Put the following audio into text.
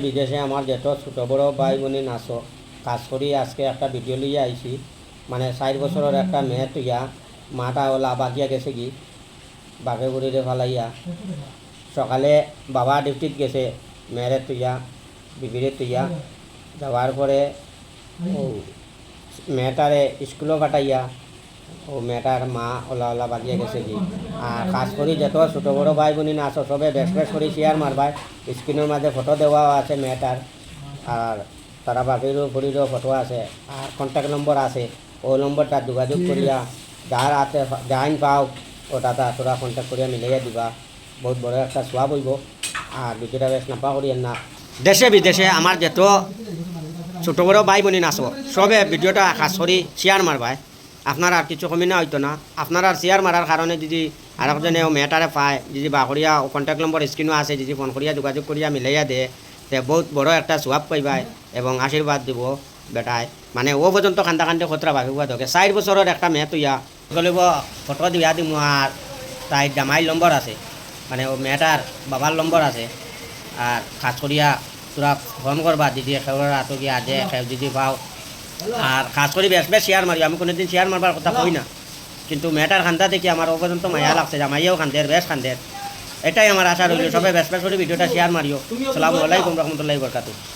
বিদেশে আমার যত ছোটো বড় ভাই বোন আছো কাজ করি আজকে একটা ভিডিও লিয়ে আইছি মানে 4 বছরের একটা মেয়ে তুইয়া মাটা ওলা বাগিয়া গেছে কি বাঘে বুড়িরে ফালাইয়া সকালে বাবা ডিউটিত গেছে মেয়েরে তুইয়া বিবিরে তুইয়া যাওয়ার পরে ও মেয়েটারে স্কুলও পাঠাইয়া ও মেয়েটার মা ওলা ওলা বাগিয়ে গেছে কি আর কাজ করি যত ছোটো বড়ো ভাই বোন আছো সবে বেশ বেশ করে শেয়ার মারবাই স্ক্রিনের মাঝে ফটো দেওয়া আছে মেয়েটার আর তারা বাকিরও ভরিরও ফটো আছে আর কন্ট্যাক্ট নম্বর আছে ওই নম্বরটা যোগাযোগ করিয়া যার হাতে যাইন পাও ওটা তোরা কন্ট্যাক্ট করিয়া মিলাইয়া দিবা বহুত বড় একটা সোয়াব হইব আর ভিডিওটা বেশ নাপা করিয়েন না দেশে বিদেশে আমার যত ছোটো বড়ো ভাই বোন আছো সবে ভিডিওটা খাস করি শেয়ার মারবাই আপনার আর কিছু কমি না হইতো না আপনার আর শেয়ার মারার কারণে যদি আরেকজনে মেয়েটারে পায় যদি বা করিয়া কন্ট্যাক্ট নম্বর স্ক্রিনও আছে যদি ফোন করিয়া যোগাযোগ করিয়া মিলাইয়া দে তে বহুত বড় একটা সোয়াব পাইবাই এবং আশীর্বাদ দিব বেটায় মানে ও পর্যন্ত কান্দা কান্দে খতরা ভাবিবা ধকে 4 বছরের একটা মেয়ে তুইয়া বলিব ফটো দিয়া দিম আর তাই জামাইর নম্বর আছে মানে ও মেয়েটার বাবার নম্বর আছে আর খাস করিয়া তোরা ফোন করবা দিদি খেলার আতো গিয়া দে খেল দিদি পাও আর খাস করে বেশ বেশ শেয়ার মারি আমি কোনোদিন শেয়ার মারবার কথা কই না কিন্তু মেয়েটার খান্দা দেখি আমার ও পর্যন্ত মায়া লাগছে জামাইয়াও খান্দের বেশ খান্দের এটাই আমার আশা রইল সবাই বেশ বেশ করে ভিডিওটা শেয়ার মারিও আসসালামু আলাইকুম রহমতুল্লাহি বরকাতুহু।